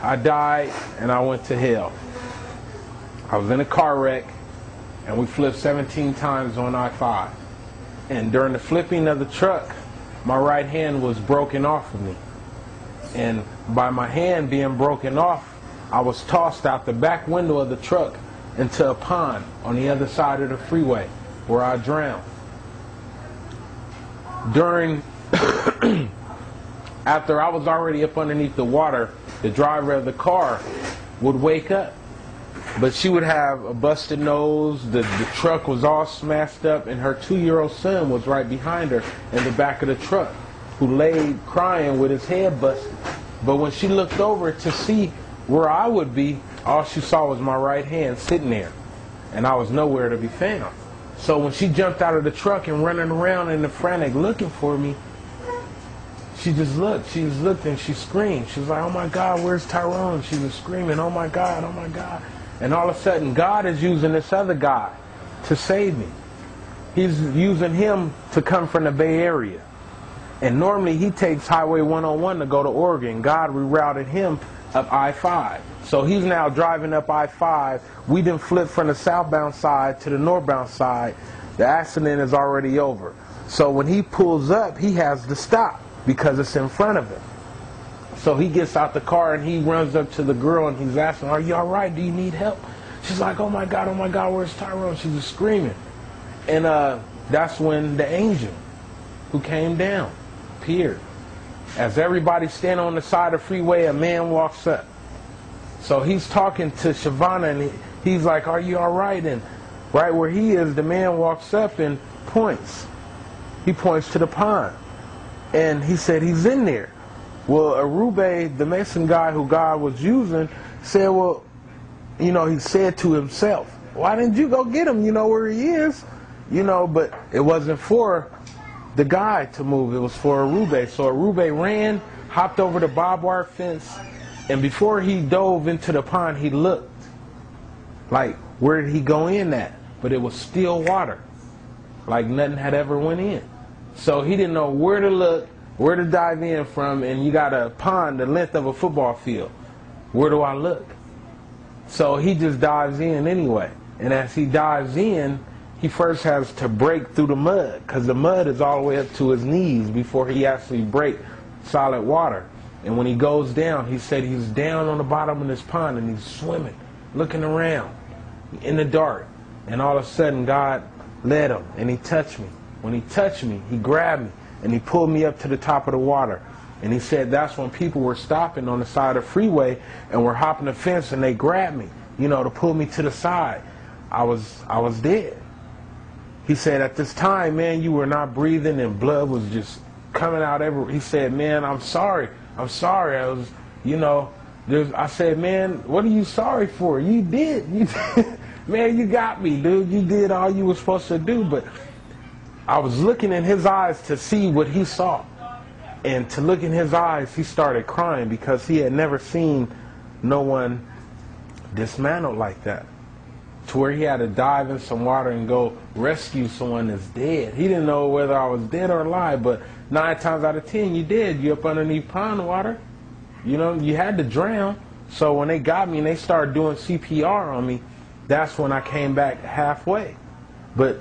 I died and I went to hell. I was in a car wreck and we flipped 17 times on I-5. And during the flipping of the truck, my right hand was broken off of me. And by my hand being broken off, I was tossed out the back window of the truck into a pond on the other side of the freeway where I drowned. After I was already up underneath the water, the driver of the car would wake up. But she would have a busted nose, the truck was all smashed up, and her 2-year-old son was right behind her in the back of the truck, who laid crying with his head busted. But when she looked over to see where I would be, all she saw was my right hand sitting there, and I was nowhere to be found. So when she jumped out of the truck and running around in the frantic looking for me, she just looked and she screamed. She was like, "Oh my God, where's Tyrone?" She was screaming, "Oh my God, oh my God." And all of a sudden, God is using this other guy to save me. He's using him to come from the Bay Area. And normally he takes Highway 101 to go to Oregon. God rerouted him up I-5. So he's now driving up I-5. We didn't flip from the southbound side to the northbound side. The accident is already over. So when he pulls up, he has to stop because it's in front of him. So he gets out the car and he runs up to the girl and he's asking, "Are you all right? Do you need help?" She's like, oh my God, where's Tyrone?" She was screaming. And that's when the angel who came down appeared. As everybody's standing on the side of the freeway, a man walks up. So he's talking to Shavana and he's like, "Are you all right?" And right where he is, the man walks up and points. He points to the pond. And he said he's in there. Well, Arube, the Mason guy who God was using, said, well, you know, he said to himself, "Why didn't you go get him? You know where he is." You know, but it wasn't for the guy to move. It was for Arube. So Arube ran, hopped over the barbed wire fence, and before he dove into the pond, he looked. Like, where did he go in at? But it was still water. Like nothing had ever went in. So he didn't know where to look, where to dive in from, and you got a pond the length of a football field. Where do I look? So he just dives in anyway. And as he dives in, he first has to break through the mud, because the mud is all the way up to his knees before he actually breaks solid water. And when he goes down, he said he's down on the bottom of this pond and he's swimming, looking around in the dark. And all of a sudden, God led him and he touched me. When he touched me, he grabbed me and he pulled me up to the top of the water. And he said that's when people were stopping on the side of the freeway and were hopping the fence and they grabbed me, you know, to pull me to the side. I was dead. He said at this time, man, you were not breathing and blood was just coming out everywhere. He said, man, I'm sorry. I was, you know, I said, man, what are you sorry for? You did. Man, you got me, dude. You did all you were supposed to do. But I was looking in his eyes to see what he saw. And to look in his eyes, he started crying because he had never seen no one dismantled like that. To where he had to dive in some water and go rescue someone that's dead. He didn't know whether I was dead or alive, but 9 times out of 10, you did. You're up underneath pond water. You know, you had to drown. So when they got me and they started doing CPR on me, that's when I came back halfway. But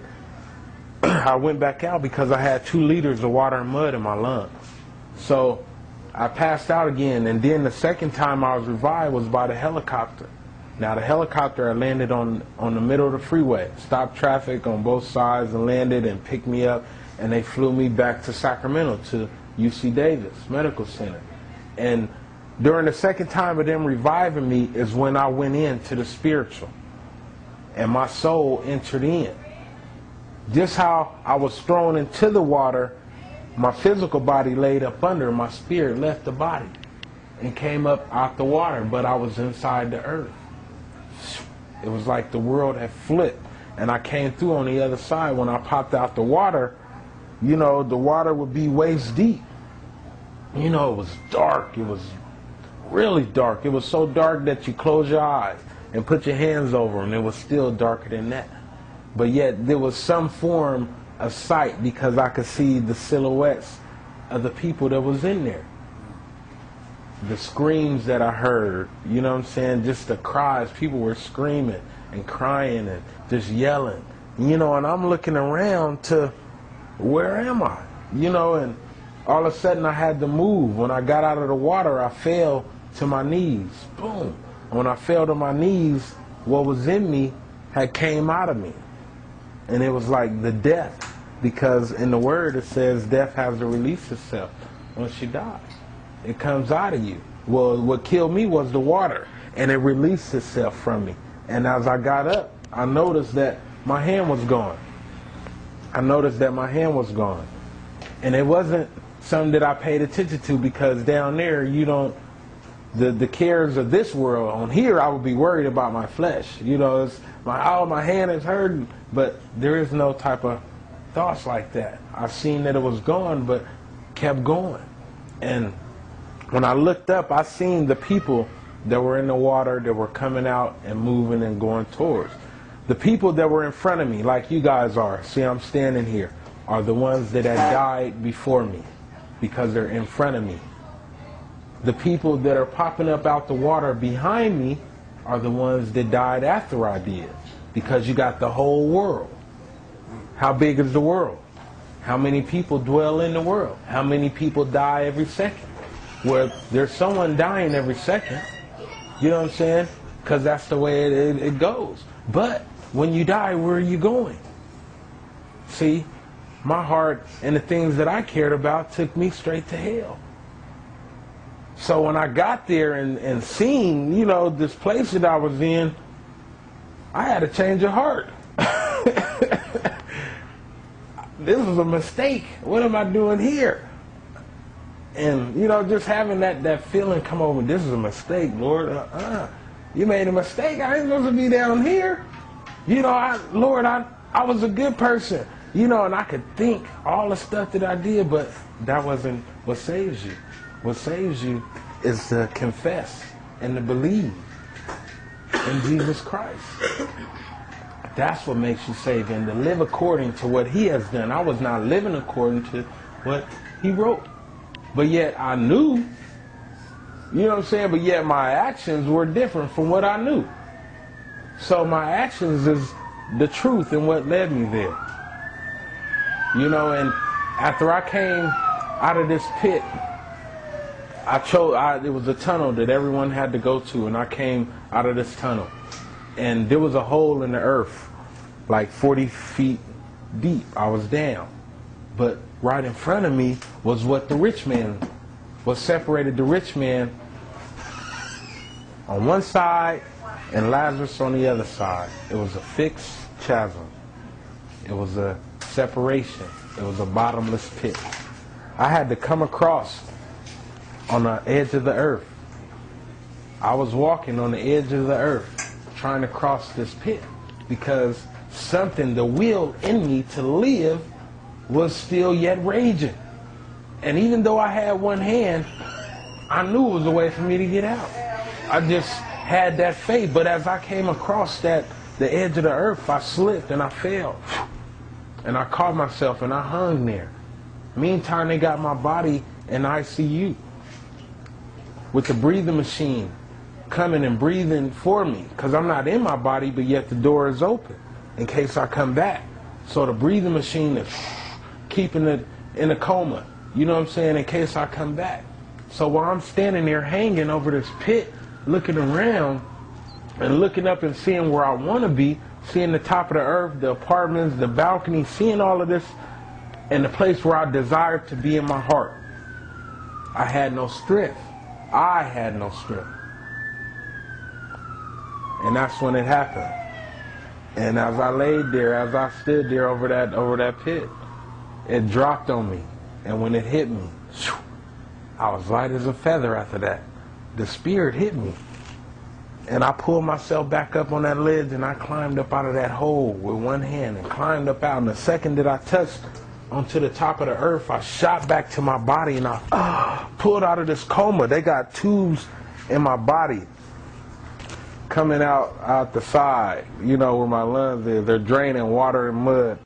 I went back out because I had 2 liters of water and mud in my lungs. So I passed out again, and then the second time I was revived was by the helicopter. Now the helicopter landed on the middle of the freeway, stopped traffic on both sides and landed and picked me up, and they flew me back to Sacramento to UC Davis Medical Center. And during the second time of them reviving me is when I went into the spiritual, and my soul entered in. Just how I was thrown into the water, my physical body laid up under, my spirit left the body and came up out the water, but I was inside the earth. It was like the world had flipped, and I came through on the other side. When I popped out the water, you know, the water would be waist deep. You know, it was dark. It was really dark. It was so dark that you close your eyes and put your hands over them. It was still darker than that. But yet there was some form of sight because I could see the silhouettes of the people that was in there. the screams that I heard, you know what I'm saying, just the cries, people were screaming and crying and just yelling, you know, and I'm looking around to, where am I? You know, and all of a sudden I had to move. When I got out of the water, I fell to my knees. Boom. And when I fell to my knees, what was in me had came out of me. And it was like the death, because in the word it says death has to release itself when she dies. It comes out of you. Well, what killed me was the water, and it released itself from me. And as I got up, I noticed that my hand was gone. I noticed that my hand was gone. And it wasn't something that I paid attention to, because down there, you don't, the cares of this world. On here, I would be worried about my flesh. You know, it's my hand is hurting, but there is no type of thoughts like that. I seen that it was gone, but kept going. And when I looked up, I seen the people that were in the water that were coming out and moving and going towards. The people that were in front of me, like you guys are, see I'm standing here, are the ones that had died before me, because they're in front of me. The people that are popping up out the water behind me are the ones that died after I did, because you got the whole world. How big is the world? How many people dwell in the world? How many people die every second? Well, there's someone dying every second. You know what I'm saying? Because that's the way it goes. But when you die, where are you going? See, my heart and the things that I cared about took me straight to hell. So when I got there and seen, you know, this place that I was in, I had a change of heart. This was a mistake. What am I doing here? And, you know, just having that feeling come over, this is a mistake, Lord. You made a mistake. I ain't supposed to be down here. You know, Lord, I was a good person. You know, and I could think all the stuff that I did, but that wasn't what saves you. What saves you is to confess and to believe in Jesus Christ. That's what makes you saved, and to live according to what he has done. I was not living according to what he wrote. But yet I knew, you know what I'm saying? But yet my actions were different from what I knew. So my actions is the truth and what led me there. You know, and after I came out of this pit, it was a tunnel that everyone had to go to, and I came out of this tunnel. And there was a hole in the earth, like 40 feet deep. I was down. But right in front of me was what separated the rich man on one side and Lazarus on the other side. It was a fixed chasm. It was a separation. It was a bottomless pit. I had to come across on the edge of the earth. I was walking on the edge of the earth trying to cross this pit, because something, the will in me to live, was still yet raging. And even though I had one hand, I knew it was a way for me to get out. I just had that faith. But as I came across the edge of the earth, I slipped and I fell. And I caught myself and I hung there. Meantime, they got my body in ICU with the breathing machine coming and breathing for me, because I'm not in my body, but yet the door is open in case I come back. So the breathing machine is keeping it in a coma, you know what I'm saying, in case I come back. So while I'm standing there hanging over this pit, looking around and looking up and seeing where I want to be, seeing the top of the earth, the apartments, the balcony, seeing all of this, and the place where I desired to be in my heart, I had no strength. I had no strength. And that's when it happened. And as I laid there, as I stood there over that pit, it dropped on me. And when it hit me, I was light as a feather after that. The Spirit hit me. And I pulled myself back up on that ledge, and I climbed up out of that hole with one hand and climbed up out. And the second that I touched onto the top of the earth, I shot back to my body, and I pulled out of this coma. They got tubes in my body coming out the side, you know, where my lungs is. They're draining water and mud.